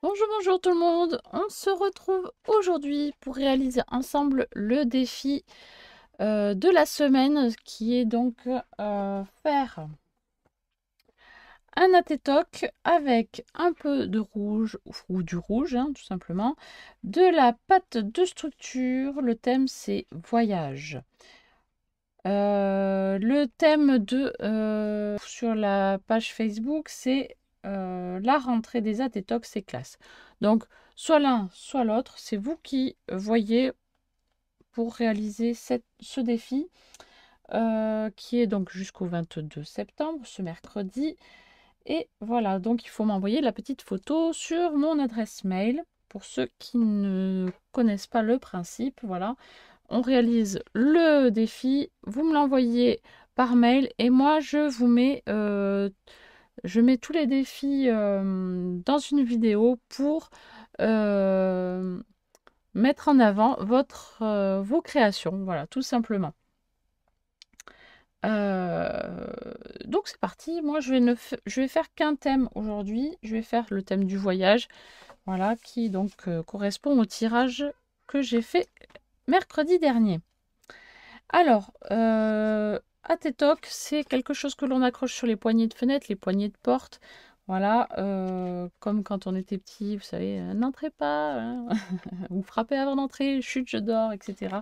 Bonjour, bonjour tout le monde. On se retrouve aujourd'hui pour réaliser ensemble le défi de la semaine qui est donc faire un atétoc avec un peu de rouge ou du rouge hein, tout simplement, de la pâte de structure. Le thème c'est voyage. Le thème sur la page Facebook c'est la rentrée des atétocs, c'est classe. Donc, soit l'un, soit l'autre, c'est vous qui voyez pour réaliser ce défi qui est donc jusqu'au 22 septembre, ce mercredi. Et voilà, donc il faut m'envoyer la petite photo sur mon adresse mail. Pour ceux qui ne connaissent pas le principe, voilà, on réalise le défi, vous me l'envoyez par mail et moi je mets tous les défis dans une vidéo pour mettre en avant vos créations. Voilà, tout simplement. Donc c'est parti. Moi, je vais faire qu'un thème aujourd'hui. Je vais faire le thème du voyage. Voilà, qui donc correspond au tirage que j'ai fait mercredi dernier. Alors, Atétoc, c'est quelque chose que l'on accroche sur les poignées de fenêtre, les poignées de porte. Voilà, comme quand on était petit, vous savez, n'entrez pas, hein, ou frappez avant d'entrer, chute, je dors, etc.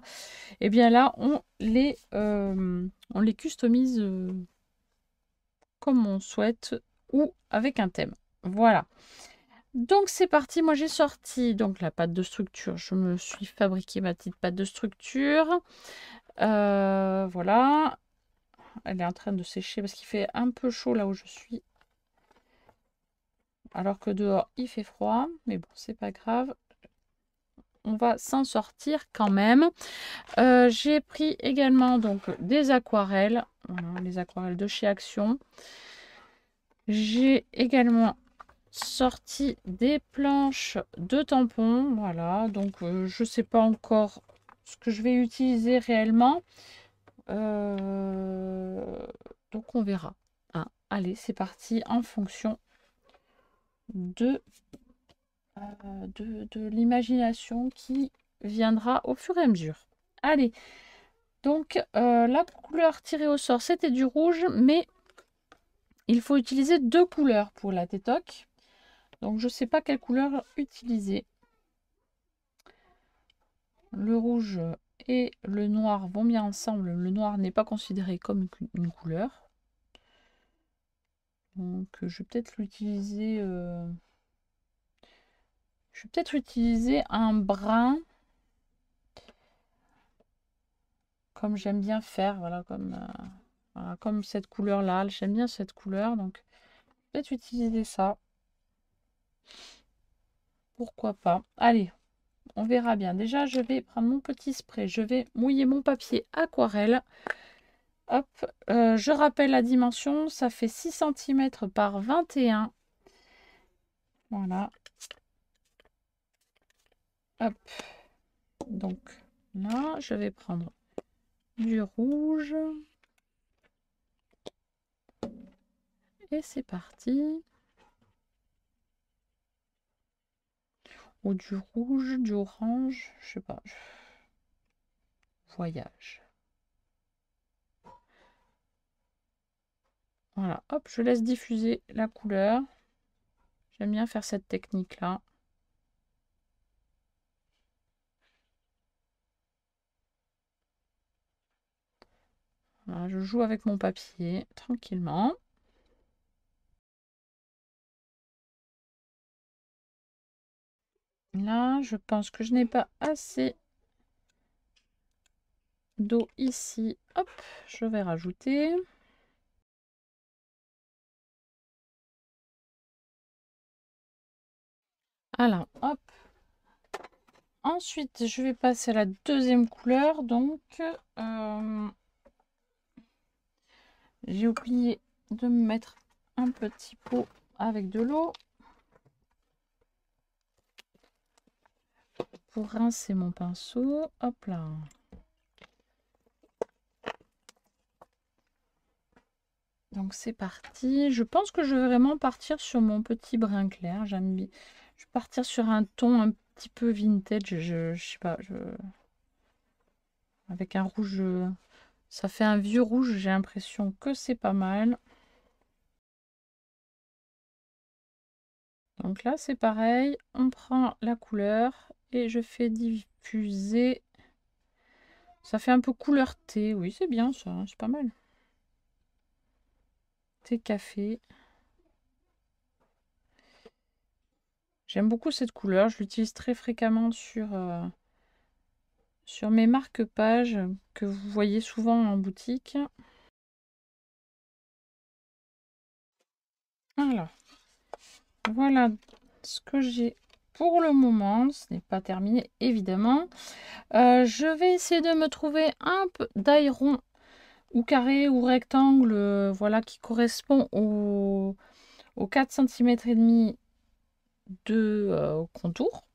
Et bien là, on les customise comme on souhaite ou avec un thème. Voilà. Donc c'est parti, moi j'ai sorti donc la pâte de structure. Je me suis fabriqué ma petite pâte de structure. Voilà. Elle est en train de sécher parce qu'il fait un peu chaud là où je suis. Alors que dehors il fait froid. Mais bon, c'est pas grave. On va s'en sortir quand même. J'ai pris également donc des aquarelles. Voilà, les aquarelles de chez Action. J'ai également sorti des planches de tampons. Voilà, donc je sais pas encore ce que je vais utiliser réellement. Donc on verra. Hein. Allez, c'est parti en fonction de l'imagination qui viendra au fur et à mesure. Allez, donc la couleur tirée au sort, c'était du rouge, mais il faut utiliser deux couleurs pour la tétoc. Donc je ne sais pas quelle couleur utiliser. Le rouge et le noir vont bien ensemble. Le noir n'est pas considéré comme une couleur. Donc je vais peut-être l'utiliser. Je vais peut-être utiliser un brun. Comme j'aime bien faire, voilà, comme cette couleur-là. J'aime bien cette couleur, donc peut-être utiliser ça. Pourquoi pas. Allez, on verra bien. Déjà, je vais prendre mon petit spray. Je vais mouiller mon papier aquarelle. Hop, je rappelle la dimension. Ça fait 6 cm par 21. Voilà. Hop. Donc là, je vais prendre du rouge. Et c'est parti. Ou du rouge, du orange, je sais pas. Voyage. Voilà, hop, je laisse diffuser la couleur. J'aime bien faire cette technique-là. Voilà, je joue avec mon papier tranquillement. Là, je pense que je n'ai pas assez d'eau ici. Hop, je vais rajouter. Alors, hop. Ensuite, je vais passer à la deuxième couleur. Donc, j'ai oublié de me mettre un petit pot avec de l'eau pour rincer mon pinceau. Hop là. Donc c'est parti. Je pense que je vais vraiment partir sur mon petit brin clair. Je vais partir sur un ton un petit peu vintage. Je sais pas. Avec un rouge. Ça fait un vieux rouge. J'ai l'impression que c'est pas mal. Donc là, c'est pareil. On prend la couleur et je fais diffuser. Ça fait un peu couleur thé. Oui, c'est bien ça. C'est pas mal. Thé café. J'aime beaucoup cette couleur. Je l'utilise très fréquemment sur mes marque-pages que vous voyez souvent en boutique. Alors, voilà ce que j'ai pour le moment. Ce n'est pas terminé, évidemment. Je vais essayer de me trouver un peu d'ail rond ou carré ou rectangle, voilà, qui correspond aux 4 cm et demi de contour.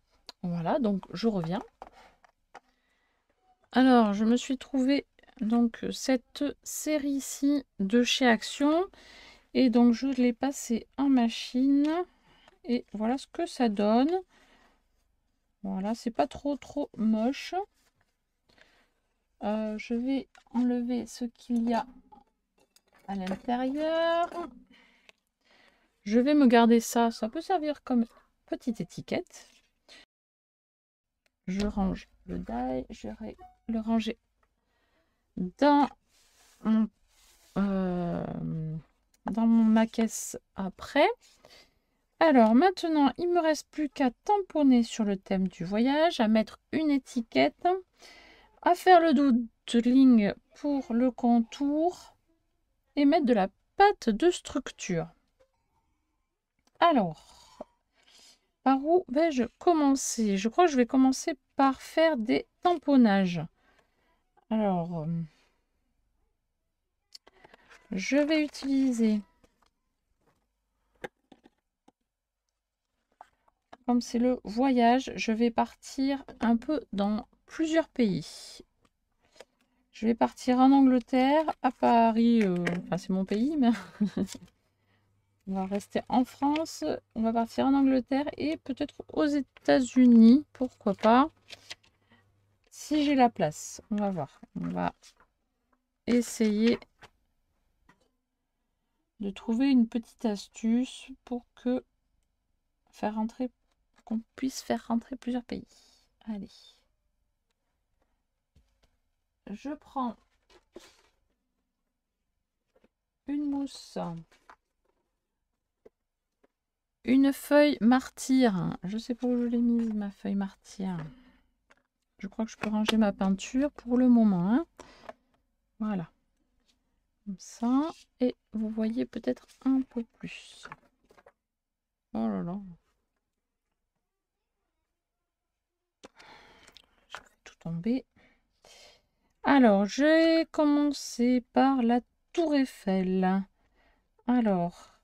Voilà, donc je reviens. Alors, je me suis trouvé donc cette série-ci de chez Action. Et donc, je l'ai passé en machine. Et voilà ce que ça donne. Voilà, c'est pas trop moche. Je vais enlever ce qu'il y a à l'intérieur. Je vais me garder ça. Ça peut servir comme petite étiquette. Je range le die. Je vais le ranger dans ma caisse après. Alors maintenant, il me reste plus qu'à tamponner sur le thème du voyage, à mettre une étiquette, à faire le doodling pour le contour et mettre de la pâte de structure. Alors, par où vais-je commencer? Je crois que je vais commencer par faire des tamponnages. Alors, je vais utiliser, comme c'est le voyage, je vais partir un peu dans plusieurs pays. Je vais partir en Angleterre, à Paris, enfin c'est mon pays, mais on va rester en France. On va partir en Angleterre et peut-être aux États-Unis, pourquoi pas. Si j'ai la place, on va voir. On va essayer de trouver une petite astuce pour qu'on puisse faire rentrer plusieurs pays. Allez. Je prends une mousse. Une feuille martyre. Je sais pas où je l'ai mise, ma feuille martyre. Je crois que je peux ranger ma peinture pour le moment. Hein. Voilà. Comme ça. Et vous voyez peut-être un peu plus. Oh là là. Je fais tout tomber. Alors, j'ai commencé par la Tour Eiffel. Alors,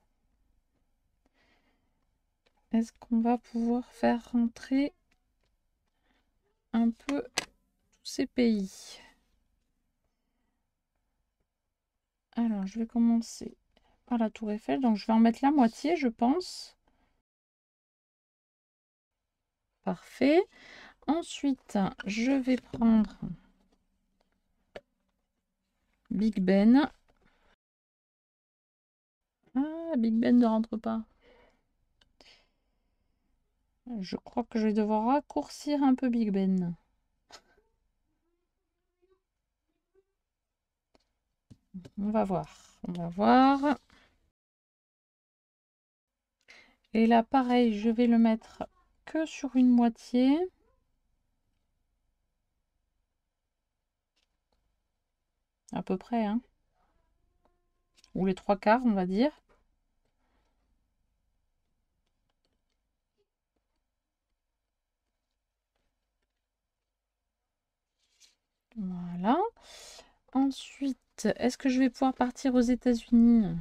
est-ce qu'on va pouvoir faire rentrer un peu tous ces pays? Alors, je vais commencer par la Tour Eiffel. Donc, je vais en mettre la moitié, je pense. Parfait. Ensuite, je vais prendre Big Ben. Ah, Big Ben ne rentre pas. Je crois que je vais devoir raccourcir un peu Big Ben. On va voir. On va voir. Et là, pareil, je vais le mettre que sur une moitié. À peu près, hein. Ou les 3/4, on va dire. Voilà. Ensuite, est-ce que je vais pouvoir partir aux États-Unis?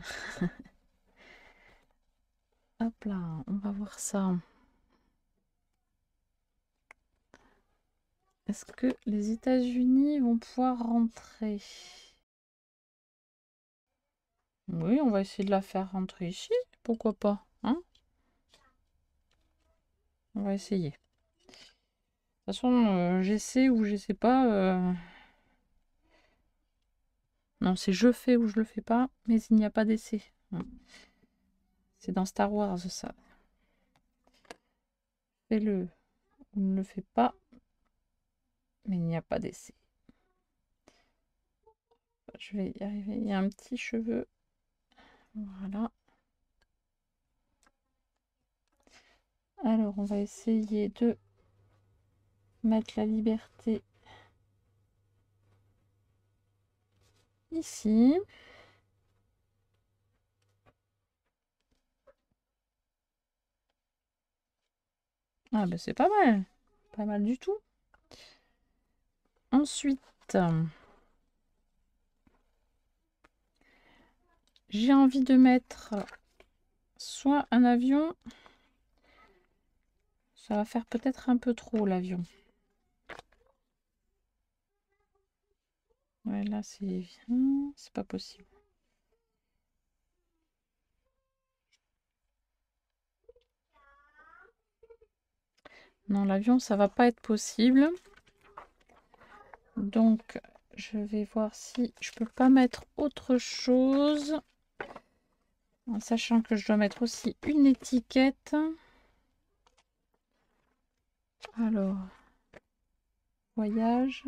Hop là, on va voir ça. Est-ce que les États-Unis vont pouvoir rentrer? Oui, on va essayer de la faire rentrer ici. Pourquoi pas, hein? On va essayer. De toute façon, j'essaie ou j'essaie pas. Non, c'est je fais ou je le fais pas, mais il n'y a pas d'essai. C'est dans Star Wars, ça. Fais-le ou ne le fais pas, mais il n'y a pas d'essai. Je vais y arriver. Il y a un petit cheveu. Voilà. Alors, on va essayer de mettre la liberté ici. Ah ben c'est pas mal. Pas mal du tout. Ensuite, j'ai envie de mettre soit un avion. Ça va faire peut-être un peu trop l'avion. Ouais, là c'est pas possible. Non, l'avion, ça va pas être possible. Donc, je vais voir si je peux pas mettre autre chose. En sachant que je dois mettre aussi une étiquette. Alors, voyage.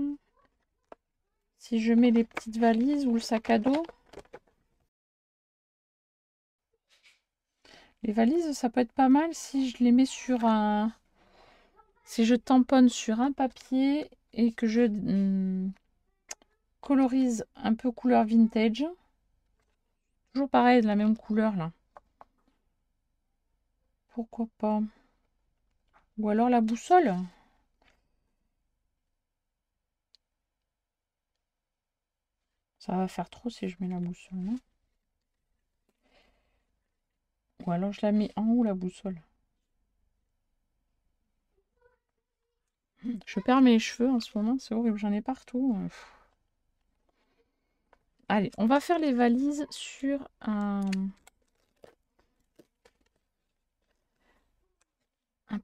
Si je mets les petites valises ou le sac à dos. Les valises, ça peut être pas mal si je les mets sur un... Si je tamponne sur un papier et que je colorise un peu couleur vintage. Toujours pareil, de la même couleur là. Pourquoi pas? Ou alors la boussole. Ça va faire trop si je mets la boussole, non? Ou alors je la mets en haut, la boussole. Je perds mes cheveux en ce moment, c'est horrible, j'en ai partout. Allez, on va faire les valises sur un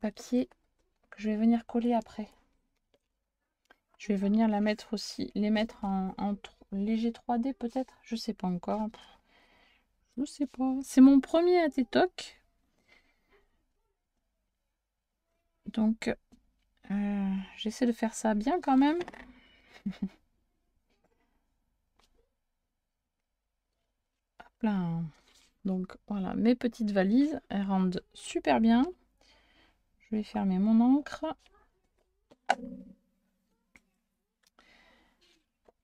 papier que je vais venir coller après. Je vais venir la mettre aussi, les mettre en léger 3D peut-être, je sais pas encore. Je sais pas. C'est mon premier ATTOC. Donc, j'essaie de faire ça bien quand même. Hop là. Donc, voilà, mes petites valises, elles rendent super bien. Je vais fermer mon encre.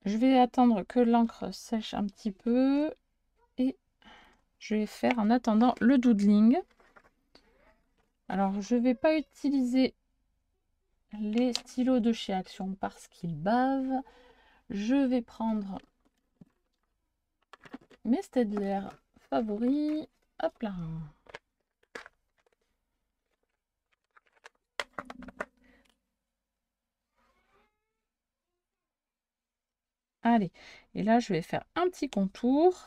Je vais attendre que l'encre sèche un petit peu. Et je vais faire en attendant le doodling. Alors, je ne vais pas utiliser les stylos de chez Action parce qu'ils bavent. Je vais prendre mes Staedtler favoris. Hop là. Allez, et là je vais faire un petit contour.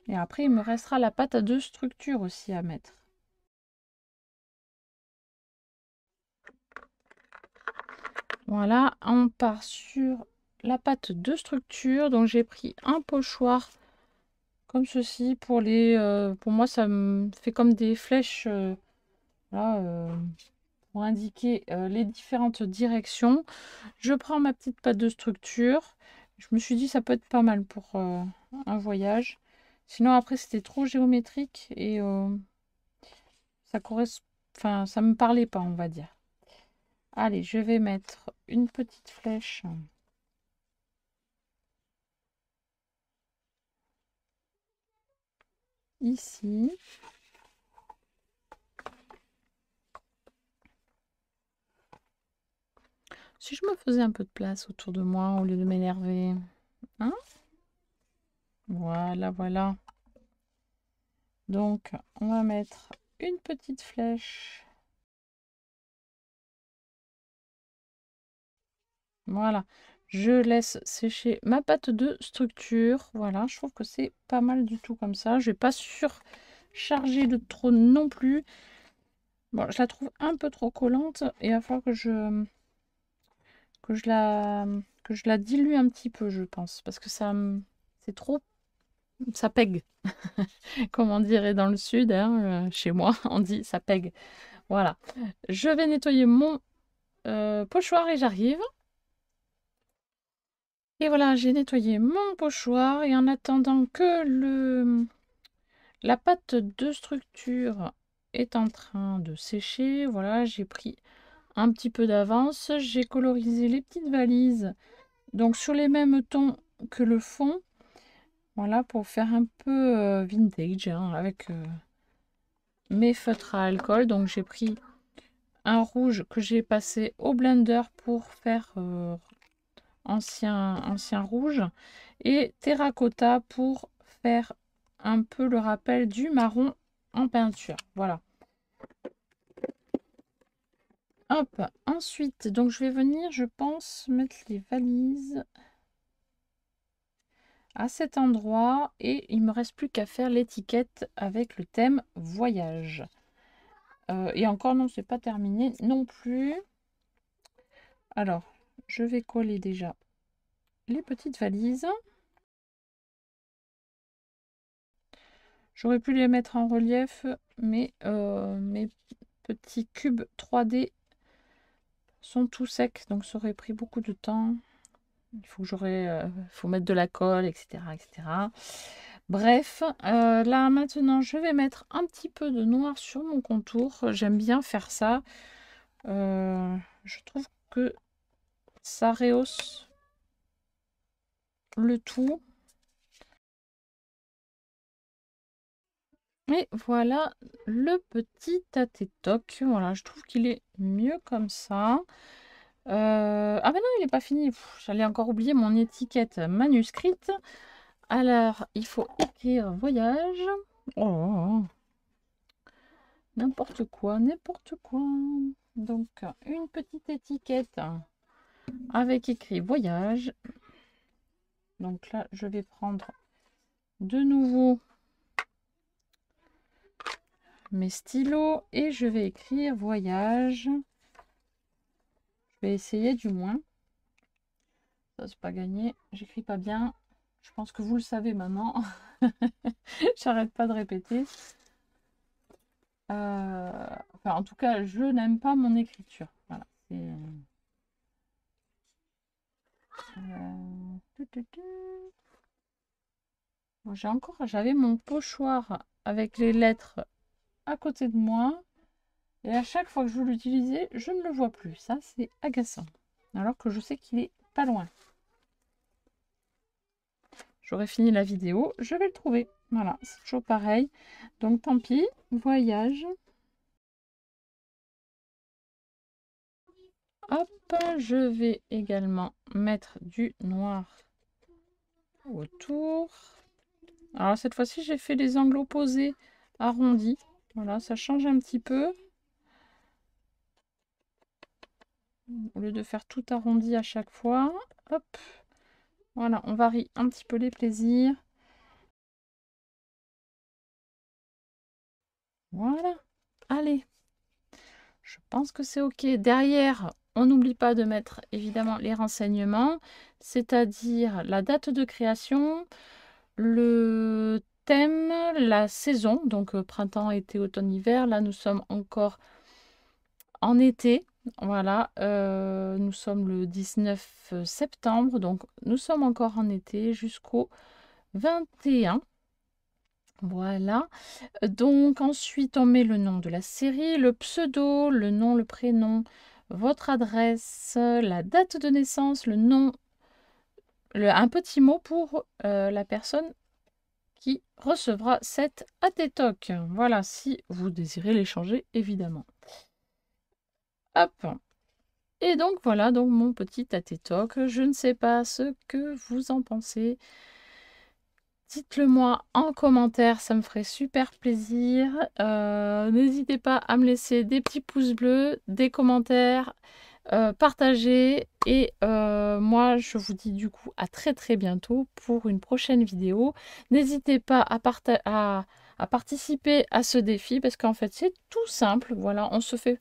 Et après il me restera la pâte à 2 structures aussi à mettre. Voilà, on part sur la pâte de structure. Donc j'ai pris un pochoir comme ceci pour les... pour moi ça me fait comme des flèches là, pour indiquer les différentes directions. Je prends ma petite pâte de structure. Je me suis dit ça peut être pas mal pour un voyage. Sinon après c'était trop géométrique et ça correspond, enfin ça me parlait pas, on va dire. Allez, je vais mettre une petite flèche ici. Si je me faisais un peu de place autour de moi au lieu de m'énerver, hein? Voilà, voilà. Donc, on va mettre une petite flèche. Voilà. Je laisse sécher ma pâte de structure. Voilà, je trouve que c'est pas mal du tout comme ça. Je vais pas surcharger de trop non plus. Bon, je la trouve un peu trop collante et il va falloir que je la dilue un petit peu, je pense, parce que c'est trop, ça pègue, comme on dirait dans le sud, hein, chez moi, on dit ça pègue. Voilà, je vais nettoyer mon pochoir et j'arrive. Et voilà, j'ai nettoyé mon pochoir et en attendant que la pâte de structure est en train de sécher, voilà, j'ai pris un petit peu d'avance, j'ai colorisé les petites valises donc sur les mêmes tons que le fond, voilà, pour faire un peu vintage, hein, avec mes feutres à alcool. Donc j'ai pris un rouge que j'ai passé au blender pour faire ancien rouge, et terracotta pour faire un peu le rappel du marron en peinture. Voilà. Hop, ensuite, donc je vais venir, je pense, mettre les valises à cet endroit et il me reste plus qu'à faire l'étiquette avec le thème voyage. Et encore non, c'est pas terminé non plus. Alors, je vais coller déjà les petites valises. J'aurais pu les mettre en relief, mais mes petits cubes 3D sont tout secs, donc ça aurait pris beaucoup de temps. Il faut mettre de la colle, etc., etc. Bref, là maintenant, je vais mettre un petit peu de noir sur mon contour. J'aime bien faire ça. Je trouve que ça rehausse le tout. Et voilà le petit tatétoc. Voilà, je trouve qu'il est mieux comme ça. Ah ben non, il n'est pas fini. J'allais encore oublier mon étiquette manuscrite. Alors, il faut écrire voyage. Oh, n'importe quoi, n'importe quoi. Donc, une petite étiquette avec écrit voyage. Donc là, je vais prendre de nouveau mes stylos et je vais écrire voyage. Je vais essayer du moins. Ça, c'est pas gagné. J'écris pas bien. Je pense que vous le savez maintenant. J'arrête pas de répéter. Enfin, en tout cas, je n'aime pas mon écriture. Voilà. Bon, j'avais mon pochoir avec les lettres à côté de moi. Et à chaque fois que je veux l'utiliser, je ne le vois plus. Ça, c'est agaçant. Alors que je sais qu'il est pas loin. J'aurai fini la vidéo, je vais le trouver. Voilà, c'est toujours pareil. Donc tant pis, voyage. Hop, je vais également mettre du noir autour. Alors cette fois-ci, j'ai fait les angles opposés arrondis. Voilà, ça change un petit peu. Au lieu de faire tout arrondi à chaque fois. Hop. Voilà, on varie un petit peu les plaisirs. Voilà. Allez. Je pense que c'est OK. Derrière, on n'oublie pas de mettre évidemment les renseignements, c'est-à-dire la date de création, le thème, la saison, donc printemps, été, automne, hiver. Là, nous sommes encore en été. Voilà, nous sommes le 19 septembre, donc nous sommes encore en été jusqu'au 21. Voilà, donc ensuite on met le nom de la série, le pseudo, le nom, le prénom, votre adresse, la date de naissance, le nom, un petit mot pour la personne qui recevra cette ATTOC. Voilà, si vous désirez l'échanger, évidemment. Hop. Et donc voilà, donc mon petit ATTOC. Je ne sais pas ce que vous en pensez. Dites-le moi en commentaire, ça me ferait super plaisir. N'hésitez pas à me laisser des petits pouces bleus, des commentaires, partagez et moi je vous dis du coup à très bientôt pour une prochaine vidéo. N'hésitez pas à participer à ce défi parce qu'en fait c'est tout simple. Voilà, on se fait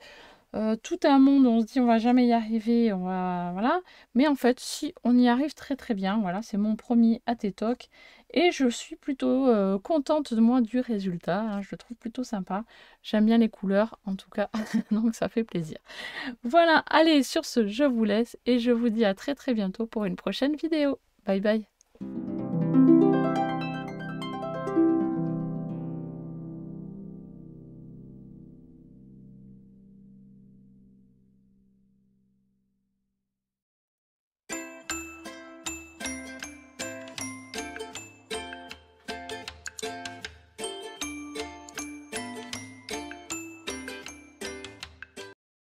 tout un monde, on se dit on va jamais y arriver, voilà. Mais en fait, si on y arrive très bien, voilà, c'est mon premier AT-Talk et je suis plutôt contente de moi du résultat, hein, je le trouve plutôt sympa. J'aime bien les couleurs, en tout cas, donc ça fait plaisir. Voilà, allez, sur ce, je vous laisse et je vous dis à très bientôt pour une prochaine vidéo. Bye bye.